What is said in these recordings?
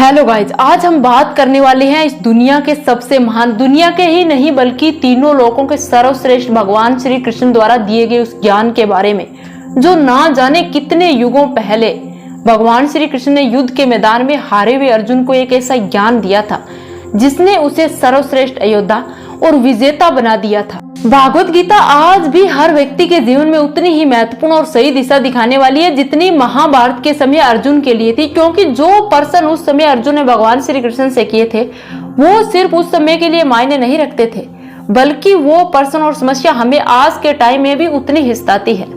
Hello guys, आज हम बात करने वाले हैं इस दुनिया के सबसे महान, दुनिया के ही नहीं बल्कि तीनों लोकों के सर्वश्रेष्ठ भगवान श्री कृष्ण द्वारा दिए गए उस ज्ञान के बारे में जो ना जाने कितने युगों पहले भगवान श्री कृष्ण ने युद्ध के मैदान में हारे हुए अर्जुन को एक ऐसा ज्ञान दिया था जिसने उसे सर्वश्रेष्ठ योद्धा और विजेता बना दिया था। भागवत गीता आज भी हर व्यक्ति के जीवन में उतनी ही महत्वपूर्ण और सही दिशा दिखाने वाली है जितनी महाभारत के समय अर्जुन के लिए थी, क्योंकि जो पर्सन उस समय अर्जुन ने भगवान श्री कृष्ण से किए थे वो सिर्फ उस समय के लिए मायने नहीं रखते थे, बल्कि वो पर्सन और समस्या हमें आज के टाइम में भी उतनी ही सताती है।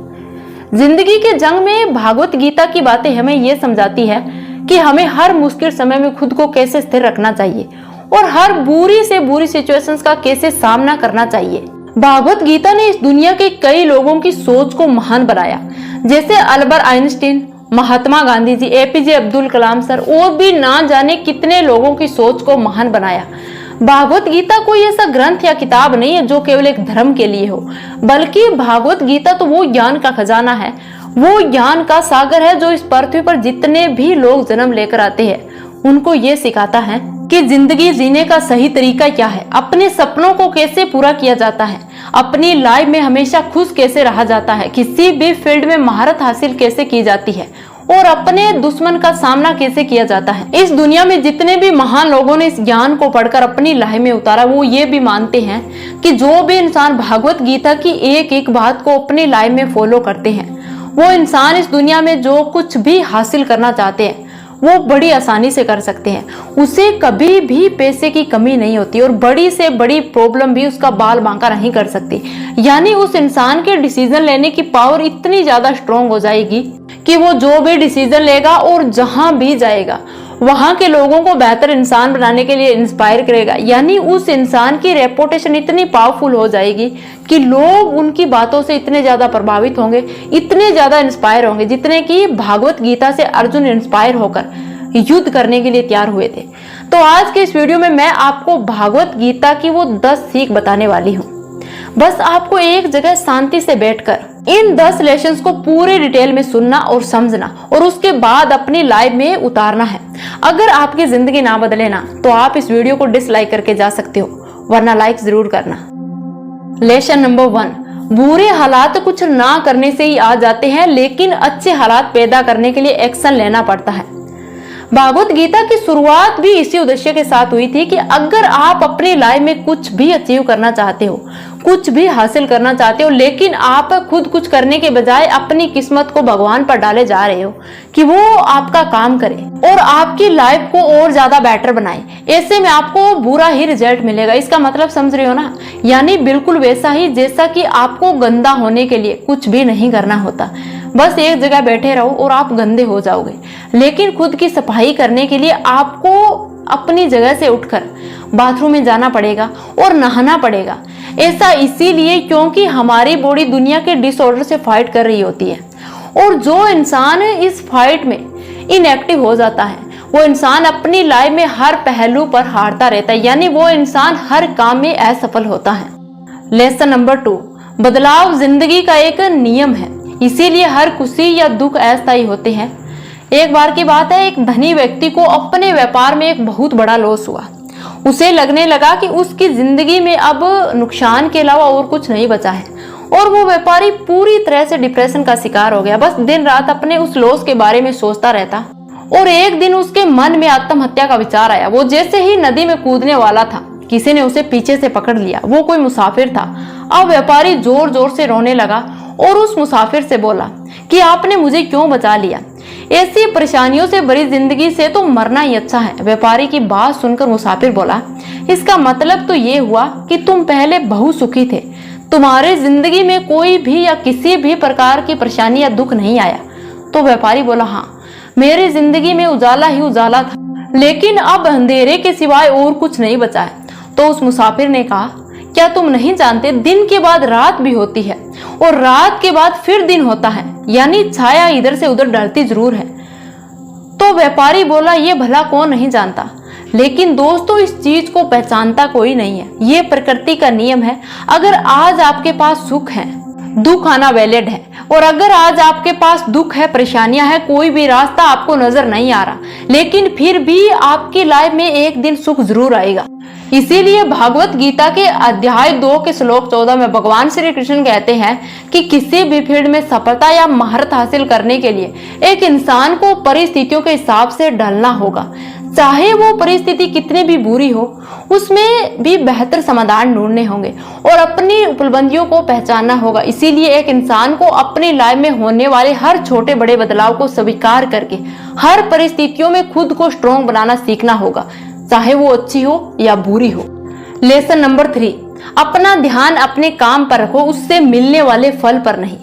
जिंदगी के जंग में भागवत गीता की बातें हमें ये समझाती है कि हमें हर मुश्किल समय में खुद को कैसे स्थिर रखना चाहिए और हर बुरी से बुरी सिचुएशंस का कैसे सामना करना चाहिए। भागवत गीता ने इस दुनिया के कई लोगों की सोच को महान बनाया, जैसे Albert Einstein, Mahatma Gandhi ji, APJ Abdul Kalam sir और भी ना जाने कितने लोगों की सोच को महान बनाया। भागवत गीता कोई ऐसा ग्रंथ या किताब नहीं है जो केवल एक धर्म के लिए हो, बल्कि भागवत गीता तो वो ज्ञान का खजाना है, वो ज्ञान का सागर है जो इस पृथ्वी पर जितने भी लोग जन्म लेकर आते हैं उनको ये सिखाता है कि जिंदगी जीने का सही तरीका क्या है, अपने सपनों को कैसे पूरा किया जाता है, अपनी लाइफ में हमेशा खुश कैसे रहा जाता है, किसी भी फील्ड में महारत हासिल कैसे की जाती है और अपने दुश्मन का सामना कैसे किया जाता है। इस दुनिया में जितने भी महान लोगों ने इस ज्ञान को पढ़कर अपनी लाइफ में उतारा वो ये भी मानते हैं कि जो भी इंसान भागवत गीता की एक एक बात को अपनी लाइफ में फॉलो करते हैं वो इंसान इस दुनिया में जो कुछ भी हासिल करना चाहते हैं वो बड़ी आसानी से कर सकते हैं। उसे कभी भी पैसे की कमी नहीं होती और बड़ी से बड़ी प्रॉब्लम भी उसका बाल बांका नहीं कर सकती। यानी उस इंसान के डिसीजन लेने की पावर इतनी ज्यादा स्ट्रांग हो जाएगी कि वो जो भी डिसीजन लेगा और जहां भी जाएगा वहां के लोगों को बेहतर इंसान बनाने के लिए इंस्पायर करेगा। यानी उस इंसान की रेपुटेशन इतनी पावरफुल हो जाएगी कि लोग उनकी बातों से इतने ज्यादा प्रभावित होंगे, इतने ज्यादा इंस्पायर होंगे जितने कि भागवत गीता से अर्जुन इंस्पायर होकर युद्ध करने के लिए तैयार हुए थे। तो आज के इस वीडियो में मैं आपको भागवत गीता की वो 10 सीख बताने वाली हूँ। बस आपको एक जगह शांति से बैठकर इन 10 लेसन्स को पूरे डिटेल में सुनना और समझना और उसके बाद अपनी लाइफ में उतारना है। अगर आपकी जिंदगी ना बदले ना तो आप इस वीडियो को डिसलाइक करके जा सकते हो, वरना लाइक जरूर करना। लेसन नंबर 1, बुरे हालात कुछ ना करने से ही आ जाते हैं, लेकिन अच्छे हालात पैदा करने के लिए एक्शन लेना पड़ता है। भागवत गीता की शुरुआत भी इसी उद्देश्य के साथ हुई थी कि अगर आप अपनी लाइफ में कुछ भी अचीव करना चाहते हो, कुछ भी हासिल करना चाहते हो, लेकिन आप खुद कुछ करने के बजाय अपनी किस्मत को भगवान पर डाले जा रहे हो कि वो आपका काम करे और आपकी लाइफ को और ज्यादा बेटर बनाए, ऐसे में आपको बुरा ही रिजल्ट मिलेगा। इसका मतलब समझ रहे हो ना? यानी बिल्कुल वैसा ही जैसा कि आपको गंदा होने के लिए कुछ भी नहीं करना होता, बस एक जगह बैठे रहो और आप गंदे हो जाओगे। लेकिन खुद की सफाई करने के लिए आपको अपनी जगह से उठकर बाथरूम में जाना पड़ेगा और नहाना पड़ेगा। ऐसा इसीलिए क्योंकि हमारी बॉडी दुनिया के डिसऑर्डर से फाइट कर रही होती है और जो इंसान इस फाइट में इनएक्टिव हो जाता है वो इंसान अपनी लाइफ में हर पहलू पर हारता रहता है, यानी वो इंसान हर काम में असफल होता है। लेसन नंबर 2, बदलाव जिंदगी का एक नियम है, इसीलिए हर खुशी या दुख अस्थायी होते हैं। एक बार की बात है, एक धनी व्यक्ति को अपने व्यापार में एक बहुत बड़ा लॉस हुआ। उसे लगने लगा कि उसकी जिंदगी में अब नुकसान के अलावा और कुछ नहीं बचा है और वो व्यापारी पूरी तरह से डिप्रेशन का शिकार हो गया। बस दिन रात अपने उस लॉस के बारे में सोचता रहता और एक दिन उसके मन में आत्महत्या का विचार आया। वो जैसे ही नदी में कूदने वाला था, किसी ने उसे पीछे से पकड़ लिया। वो कोई मुसाफिर था। अब व्यापारी जोर जोर से रोने लगा और उस मुसाफिर से बोला कि आपने मुझे क्यों बचा लिया? ऐसी परेशानियों से भरी जिंदगी से तो मरना ही अच्छा है। व्यापारी की बात सुनकर मुसाफिर बोला, इसका मतलब तो ये हुआ कि तुम पहले बहुत सुखी थे, तुम्हारे जिंदगी में कोई भी या किसी भी प्रकार की परेशानी या दुख नहीं आया? तो व्यापारी बोला, हाँ, मेरी जिंदगी में उजाला ही उजाला था, लेकिन अब अंधेरे के सिवाय और कुछ नहीं बचा है। तो उस मुसाफिर ने कहा, क्या तुम नहीं जानते दिन के बाद रात भी होती है और रात के बाद फिर दिन होता है, यानी छाया इधर से उधर ढलती जरूर है। तो व्यापारी बोला, ये भला कौन नहीं जानता, लेकिन दोस्तों इस चीज को पहचानता कोई नहीं है। ये प्रकृति का नियम है। अगर आज आपके पास सुख है, दुख आना वैलिड है। और अगर आज आपके पास दुख है, परेशानियां हैं, कोई भी रास्ता आपको नजर नहीं आ रहा, लेकिन फिर भी आपकी लाइफ में एक दिन सुख जरूर आएगा। इसीलिए भागवत गीता के अध्याय 2 के श्लोक 14 में भगवान श्री कृष्ण कहते हैं कि किसी भी फील्ड में सफलता या महारत हासिल करने के लिए एक इंसान को परिस्थितियों के हिसाब से ढलना होगा। चाहे वो परिस्थिति कितनी भी बुरी हो, उसमें भी बेहतर समाधान ढूंढने होंगे और अपनी उपलब्धियों को पहचानना होगा। इसीलिए एक इंसान को अपनी लाइफ में होने वाले हर छोटे बड़े बदलाव को स्वीकार करके हर परिस्थितियों में खुद को स्ट्रॉन्ग बनाना सीखना होगा, चाहे वो अच्छी हो या बुरी हो। लेसन नंबर 3, अपना ध्यान अपने काम पर रखो, उससे मिलने वाले फल पर नहीं।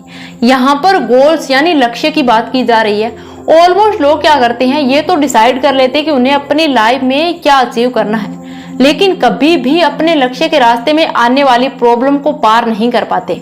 यहाँ पर गोल्स यानी लक्ष्य की बात की जा रही है। ऑलमोस्ट लोग क्या करते हैं, ये तो डिसाइड कर लेते हैं कि उन्हें अपनी लाइफ में क्या अचीव करना है, लेकिन कभी भी अपने लक्ष्य के रास्ते में आने वाली प्रॉब्लम को पार नहीं कर पाते।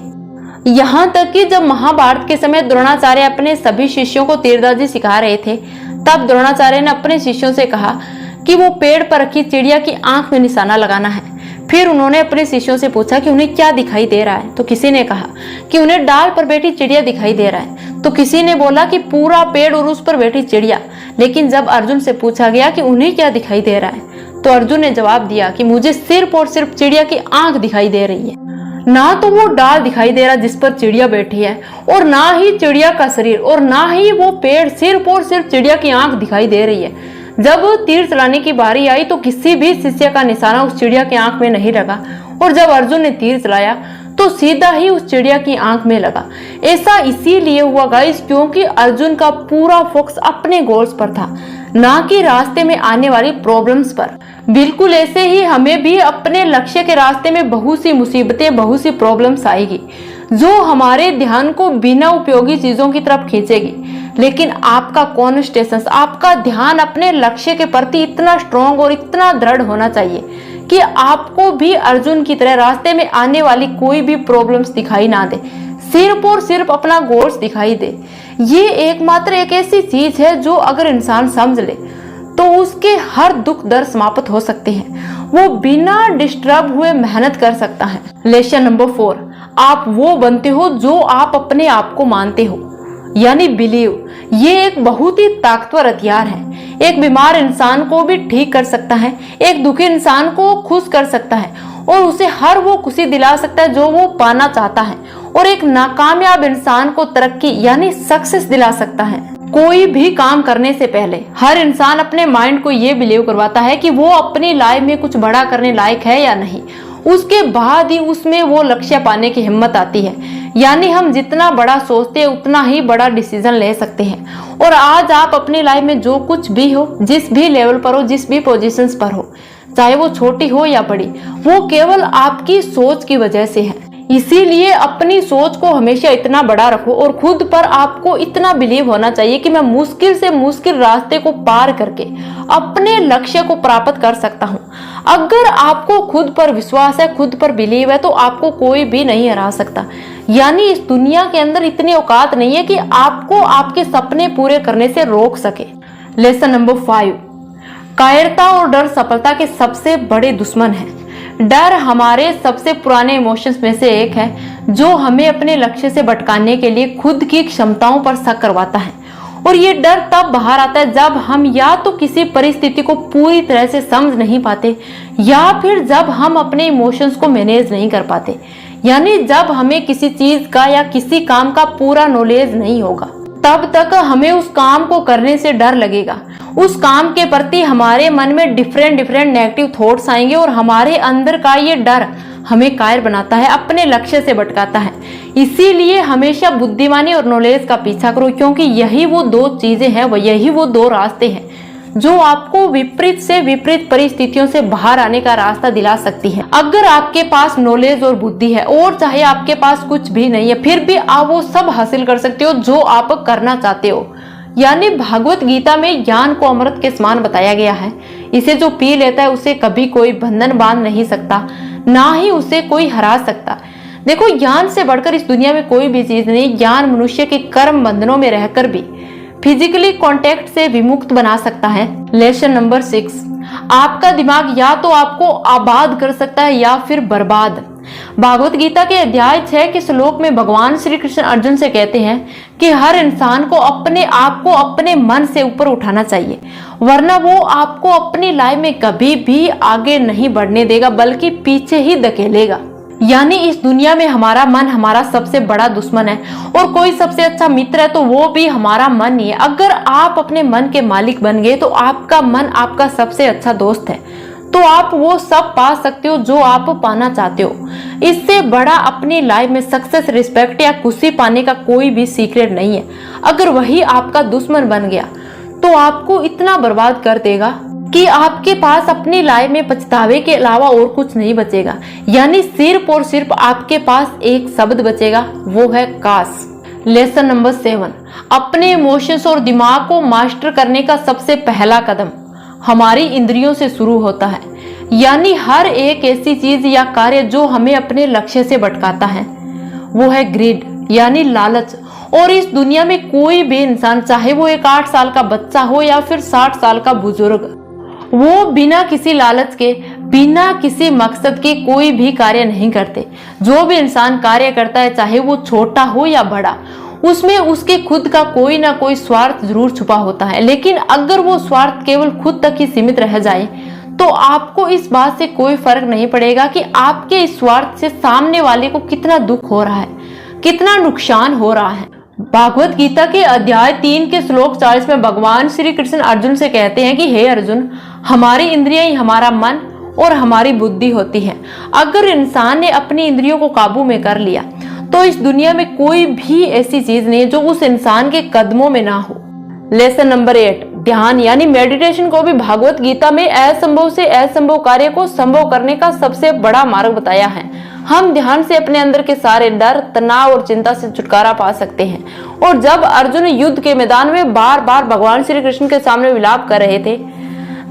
यहाँ तक कि जब महाभारत के समय द्रोणाचार्य अपने सभी शिष्यों को तीरंदाजी सिखा रहे थे, तब द्रोणाचार्य ने अपने शिष्यों से कहा कि वो पेड़ पर रखी चिड़िया की आंख में निशाना लगाना है। फिर उन्होंने अपने शिष्यों से पूछा कि उन्हें क्या दिखाई दे रहा है, तो किसी ने कहा कि उन्हें डाल पर बैठी चिड़िया दिखाई दे रहा है, तो किसी ने बोला कि पूरा पेड़ और उस पर बैठी चिड़िया। लेकिन जब अर्जुन से पूछा गया कि उन्हें क्या दिखाई दे रहा है, तो अर्जुन ने जवाब दिया कि मुझे सिर्फ और सिर्फ चिड़िया की आंख दिखाई दे रही है। ना तो वो डाल दिखाई दे रहा जिस पर चिड़िया बैठी है, और ना ही चिड़िया का शरीर, और ना ही वो पेड़, सिर्फ और सिर्फ चिड़िया की आंख दिखाई दे रही है। जब तीर चलाने की बारी आई तो किसी भी शिष्य का निशाना उस चिड़िया की आंख में नहीं लगा, और जब अर्जुन ने तीर चलाया तो सीधा ही उस चिड़िया की आंख में लगा। ऐसा इसीलिए हुआ गाइस, क्योंकि अर्जुन का पूरा फोकस अपने गोल्स पर था, ना कि रास्ते में आने वाली प्रॉब्लम्स पर। बिल्कुल ऐसे ही हमें भी अपने लक्ष्य के रास्ते में बहुत सी मुसीबतें, बहुत सी प्रॉब्लम्स आएगी, जो हमारे ध्यान को बिना उपयोगी चीजों की तरफ खींचेगी। लेकिन आपका कॉन्सेंट्रेशन, आपका ध्यान अपने लक्ष्य के प्रति इतना स्ट्रॉन्ग और इतना दृढ़ होना चाहिए कि आपको भी अर्जुन की तरह रास्ते में आने वाली कोई भी प्रॉब्लम्स दिखाई ना दे, सिर्फ और सिर्फ अपना गोल्स दिखाई दे। ये एकमात्र एक ऐसी चीज है जो अगर इंसान समझ ले तो उसके हर दुख दर्द समाप्त हो सकते हैं, वो बिना डिस्टर्ब हुए मेहनत कर सकता है। लेसन नंबर 4, आप वो बनते हो जो आप अपने आप को मानते हो, यानी बिलीव। ये एक बहुत ही ताकतवर हथियार है। एक बीमार इंसान को भी ठीक कर सकता है, एक दुखी इंसान को खुश कर सकता है, और उसे हर वो खुशी दिला सकता है जो वो पाना चाहता है, और एक नाकामयाब इंसान को तरक्की यानी सक्सेस दिला सकता है। कोई भी काम करने से पहले हर इंसान अपने माइंड को ये बिलीव करवाता है कि वो अपनी लाइफ में कुछ बड़ा करने लायक है या नहीं, उसके बाद ही उसमें वो लक्ष्य पाने की हिम्मत आती है। यानी हम जितना बड़ा सोचते हैं उतना ही बड़ा डिसीजन ले सकते हैं। और आज आप अपनी लाइफ में जो कुछ भी हो, जिस भी लेवल पर हो, जिस भी पोजीशंस पर हो, चाहे वो छोटी हो या बड़ी, वो केवल आपकी सोच की वजह से है। इसीलिए अपनी सोच को हमेशा इतना बड़ा रखो, और खुद पर आपको इतना बिलीव होना चाहिए कि मैं मुश्किल से मुश्किल रास्ते को पार करके अपने लक्ष्य को प्राप्त कर सकता हूँ। अगर आपको खुद पर विश्वास है, खुद पर बिलीव है, तो आपको कोई भी नहीं हरा सकता। यानी इस दुनिया के अंदर इतनी औकात नहीं है कि आपको आपके सपने पूरे करने से रोक सके। लेसन नंबर 5, कायरता और डर सफलता के सबसे बड़े दुश्मन हैं। डर हमारे सबसे पुराने इमोशंस में से एक है, जो हमें अपने लक्ष्य से भटकाने के लिए खुद की क्षमताओं पर शक करवाता है। और ये डर तब बाहर आता है जब हम या तो किसी परिस्थिति को पूरी तरह से समझ नहीं पाते, या फिर जब हम अपने इमोशंस को मैनेज नहीं कर पाते। यानी जब हमें किसी चीज का या किसी काम का पूरा नॉलेज नहीं होगा, तब तक हमें उस काम को करने से डर लगेगा। उस काम के प्रति हमारे मन में डिफरेंट नेगेटिव थॉट्स आएंगे, और हमारे अंदर का ये डर हमें कायर बनाता है, अपने लक्ष्य से भटकाता है। इसीलिए हमेशा बुद्धिमानी और नॉलेज का पीछा करो, क्योंकि यही वो दो चीजें हैं, यही वो दो रास्ते हैं जो आपको विपरीत से विपरीत परिस्थितियों से बाहर आने का रास्ता दिला सकती है। अगर आपके पास नॉलेज और बुद्धि है, और चाहे आपके पास कुछ भी नहीं है, फिर भी आप वो सब हासिल कर सकते हो जो आप करना चाहते हो। यानी भागवत गीता में ज्ञान को अमृत के समान बताया गया है। इसे जो पी लेता है उसे कभी कोई बंधन बांध नहीं सकता, ना ही उसे कोई हरा सकता। देखो, ज्ञान से बढ़कर इस दुनिया में कोई भी चीज नहीं। ज्ञान मनुष्य के कर्म बंधनों में रहकर भी फिजिकली कांटेक्ट से विमुक्त बना सकता है। लेसन नंबर 6, आपका दिमाग या तो आपको आबाद कर सकता है या फिर बर्बाद। भागवत गीता के अध्याय 6 के श्लोक में भगवान श्री कृष्ण अर्जुन से कहते हैं कि हर इंसान को अपने आप को अपने मन से ऊपर उठाना चाहिए, वरना वो आपको अपनी लाइफ में कभी भी आगे नहीं बढ़ने देगा बल्कि पीछे ही धकेलेगा। यानी इस दुनिया में हमारा मन हमारा सबसे बड़ा दुश्मन है और कोई सबसे अच्छा मित्र है तो वो भी हमारा मन ही है। अगर आप अपने मन के मालिक बन गए तो आपका मन आपका सबसे अच्छा दोस्त है, तो आप वो सब पा सकते हो जो आप पाना चाहते हो। इससे बड़ा अपनी लाइफ में सक्सेस, रिस्पेक्ट या खुशी पाने का कोई भी सीक्रेट नहीं है। अगर वही आपका दुश्मन बन गया तो आपको इतना बर्बाद कर देगा कि आपके पास अपनी लाइफ में पछतावे के अलावा और कुछ नहीं बचेगा। यानी सिर्फ और सिर्फ आपके पास एक शब्द बचेगा, वो है काश। लेसन नंबर 7, अपने इमोशंस और दिमाग को मास्टर करने का सबसे पहला कदम हमारी इंद्रियों से शुरू होता है। यानी हर एक ऐसी चीज या कार्य जो हमें अपने लक्ष्य से भटकाता है वो है ग्रीड, यानी लालच। और इस दुनिया में कोई भी इंसान, चाहे वो एक 8 साल का बच्चा हो या फिर 60 साल का बुजुर्ग, वो बिना किसी लालच के, बिना किसी मकसद के कोई भी कार्य नहीं करते। जो भी इंसान कार्य करता है, चाहे वो छोटा हो या बड़ा, उसमें उसके खुद का कोई ना कोई स्वार्थ जरूर छुपा होता है। लेकिन अगर वो स्वार्थ केवल खुद तक ही सीमित रह जाए तो आपको इस बात से कोई फर्क नहीं पड़ेगा कि आपके इस स्वार्थ से सामने वाले को कितना दुख हो रहा है, कितना नुकसान हो रहा है। भागवत गीता के अध्याय 3 के श्लोक 40 में भगवान श्री कृष्ण अर्जुन से कहते हैं कि हे अर्जुन, हमारी इंद्रियां ही हमारा मन और हमारी बुद्धि होती है। अगर इंसान ने अपनी इंद्रियों को काबू में कर लिया तो इस दुनिया में कोई भी ऐसी चीज नहीं जो उस इंसान के कदमों में ना हो। लेसन नंबर 8, ध्यान यानी मेडिटेशन को भी भागवत गीता में असंभव से असंभव कार्य को संभव करने का सबसे बड़ा मार्ग बताया है। हम ध्यान से अपने अंदर के सारे डर, तनाव और चिंता से छुटकारा पा सकते हैं। और जब अर्जुन युद्ध के मैदान में बार बार भगवान श्री कृष्ण के सामने विलाप कर रहे थे,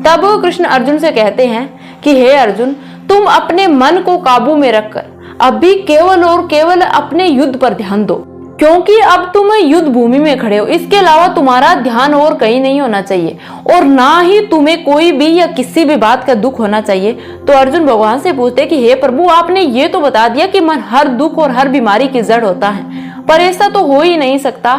तब कृष्ण अर्जुन से कहते हैं कि हे अर्जुन, तुम अपने मन को काबू में रखकर अभी केवल और केवल अपने युद्ध पर ध्यान दो, क्योंकि अब तुम युद्ध भूमि में खड़े हो। इसके अलावा तुम्हारा ध्यान और कहीं नहीं होना चाहिए और ना ही तुम्हें कोई भी या किसी भी बात का दुख होना चाहिए। तो अर्जुन भगवान से पूछते कि हे प्रभु, आपने ये तो बता दिया कि मन हर दुख और हर बीमारी की जड़ होता है, पर ऐसा तो हो ही नहीं सकता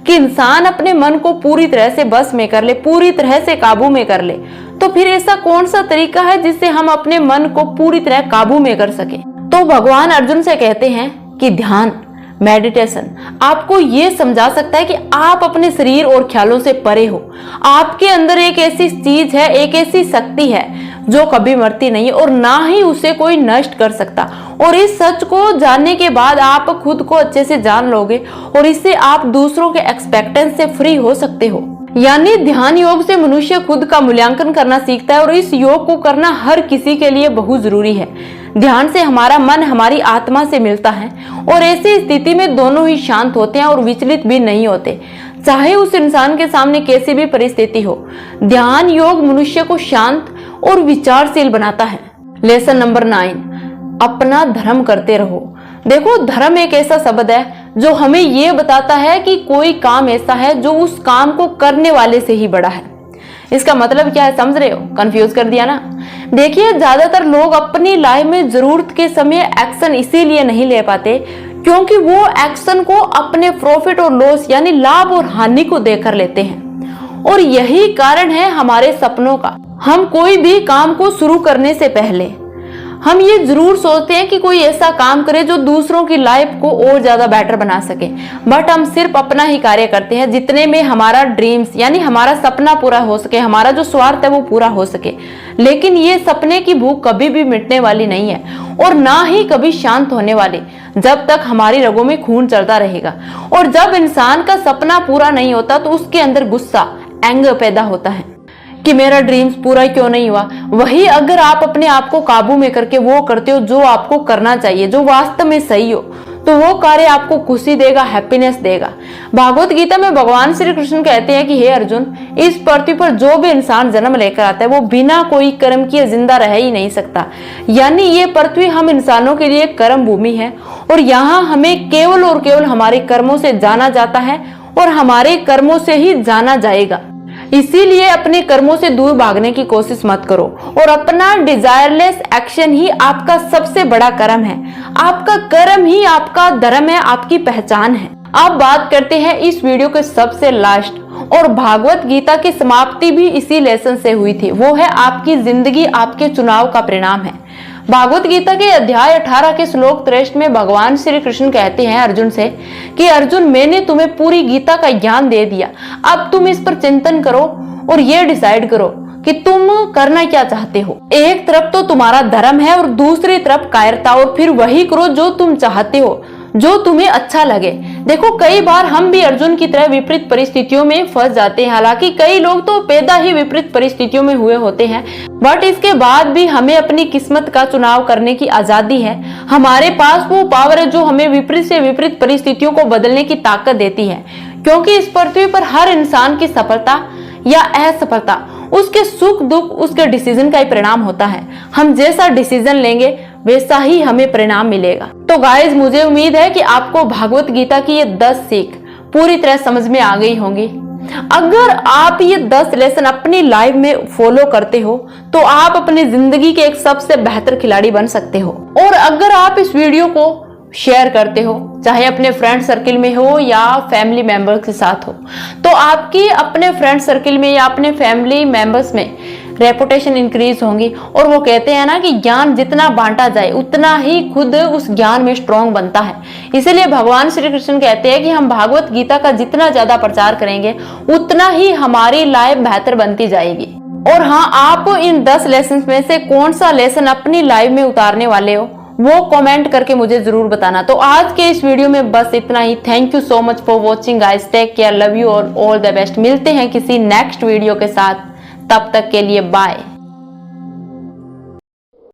कि इंसान अपने मन को पूरी तरह से बस में कर ले, पूरी तरह से काबू में कर ले। तो फिर ऐसा कौन सा तरीका है जिससे हम अपने मन को पूरी तरह काबू में कर सके? तो भगवान अर्जुन से कहते हैं कि ध्यान, मेडिटेशन आपको ये समझा सकता है कि आप अपने शरीर और ख्यालों से परे हो। आपके अंदर एक ऐसी चीज है, एक ऐसी शक्ति है जो कभी मरती नहीं और ना ही उसे कोई नष्ट कर सकता। और इस सच को जानने के बाद आप खुद को अच्छे से जान लोगे और इससे आप दूसरों के एक्सपेक्टेंस से फ्री हो सकते हो। यानी ध्यान योग से मनुष्य खुद का मूल्यांकन करना सीखता है और इस योग को करना हर किसी के लिए बहुत जरूरी है। ध्यान से हमारा मन हमारी आत्मा से मिलता है और ऐसी स्थिति में दोनों ही शांत होते हैं और विचलित भी नहीं होते, चाहे उस इंसान के सामने कैसी भी परिस्थिति हो। ध्यान योग मनुष्य को शांत और विचारशील बनाता है। लेसन नंबर 9, अपना धर्म करते रहो। देखो, धर्म एक ऐसा शब्द है जो हमें यह बताता है कि कोई काम ऐसा है जो उस काम को करने वाले से ही बड़ा है। इसका मतलब क्या है, समझ रहे हो? कंफ्यूज कर दिया ना? देखिए, ज्यादातर लोग अपनी लाइफ में जरूरत के समय एक्शन इसीलिए नहीं ले पाते क्योंकि वो एक्शन को अपने प्रॉफिट और लॉस यानी लाभ और हानि को देखकर लेते हैं। और यही कारण है हमारे सपनों का। हम कोई भी काम को शुरू करने से पहले हम ये जरूर सोचते हैं कि कोई ऐसा काम करे जो दूसरों की लाइफ को और ज्यादा बेटर बना सके, बट हम सिर्फ अपना ही कार्य करते हैं जितने में हमारा ड्रीम्स यानी हमारा सपना पूरा हो सके, हमारा जो स्वार्थ है वो पूरा हो सके। लेकिन ये सपने की भूख कभी भी मिटने वाली नहीं है और ना ही कभी शांत होने वाली, जब तक हमारी रगों में खून चलता रहेगा। और जब इंसान का सपना पूरा नहीं होता तो उसके अंदर गुस्सा, एंगर पैदा होता है कि मेरा ड्रीम्स पूरा क्यों नहीं हुआ। वही अगर आप अपने आप को काबू में करके वो करते हो जो आपको करना चाहिए, जो वास्तव में सही हो, तो वो कार्य आपको खुशी देगा, हैप्पीनेस देगा। भागवत गीता में भगवान श्री कृष्ण कहते हैं कि हे अर्जुन, इस पृथ्वी पर जो भी इंसान जन्म लेकर आता है वो बिना कोई कर्म किए जिंदा रह ही नहीं सकता। यानी ये पृथ्वी हम इंसानों के लिए कर्म भूमि है और यहाँ हमें केवल और केवल हमारे कर्मों से जाना जाता है और हमारे कर्मों से ही जाना जाएगा। इसीलिए अपने कर्मों से दूर भागने की कोशिश मत करो और अपना डिजायरलेस एक्शन ही आपका सबसे बड़ा कर्म है। आपका कर्म ही आपका धर्म है, आपकी पहचान है। अब बात करते हैं इस वीडियो के सबसे लास्ट, और भागवत गीता की समाप्ति भी इसी लेसन से हुई थी। वो है आपकी जिंदगी आपके चुनाव का परिणाम है। भागवत गीता के अध्याय 18 के श्लोक 63 में भगवान श्री कृष्ण कहते हैं अर्जुन से कि अर्जुन, मैंने तुम्हें पूरी गीता का ज्ञान दे दिया, अब तुम इस पर चिंतन करो और ये डिसाइड करो कि तुम करना क्या चाहते हो। एक तरफ तो तुम्हारा धर्म है और दूसरी तरफ कायरता, और फिर वही करो जो तुम चाहते हो, जो तुम्हें अच्छा लगे। देखो, कई बार हम भी अर्जुन की तरह विपरीत परिस्थितियों में फंस जाते हैं। हालांकि कई लोग तो पैदा ही विपरीत परिस्थितियों में हुए होते हैं, बट इसके बाद भी हमें अपनी किस्मत का चुनाव करने की आजादी है। हमारे पास वो पावर है जो हमें विपरीत से विपरीत परिस्थितियों को बदलने की ताकत देती है, क्योंकि इस पृथ्वी पर हर इंसान की सफलता या असफलता उसके सुख दुख उसके डिसीजन का ही परिणाम होता है। हम जैसा डिसीजन लेंगे वैसा ही हमें परिणाम मिलेगा। तो गाइज, मुझे उम्मीद है कि आपको भागवत गीता की ये 10 सीख पूरी तरह समझ में आ गई होंगी। अगर आप ये 10 लेसन अपनी लाइफ में फॉलो करते हो तो आप अपनी जिंदगी के एक सबसे बेहतर खिलाड़ी बन सकते हो। और अगर आप इस वीडियो को शेयर करते हो, चाहे अपने फ्रेंड सर्किल में हो या फैमिली मेंबर्स के साथ हो, तो आपकी अपने फ्रेंड सर्किल में या अपने फैमिली मेंबर्स में रेपुटेशन इंक्रीज होंगी। और वो कहते हैं ना कि ज्ञान जितना बांटा जाए उतना ही खुद उस ज्ञान में स्ट्रॉन्ग बनता है। इसीलिए भगवान श्री कृष्ण कहते हैं कि हम भागवत गीता का जितना ज्यादा प्रचार करेंगे उतना ही हमारी लाइफ बेहतर बनती जाएगी। और हाँ, आप इन 10 लेसन में से कौन सा लेसन अपनी लाइफ में उतारने वाले हो वो कमेंट करके मुझे जरूर बताना। तो आज के इस वीडियो में बस इतना ही। Thank you so much for watching guys. Take care, love you और ऑल द बेस्ट। मिलते हैं किसी नेक्स्ट वीडियो के साथ, तब तक के लिए बाय।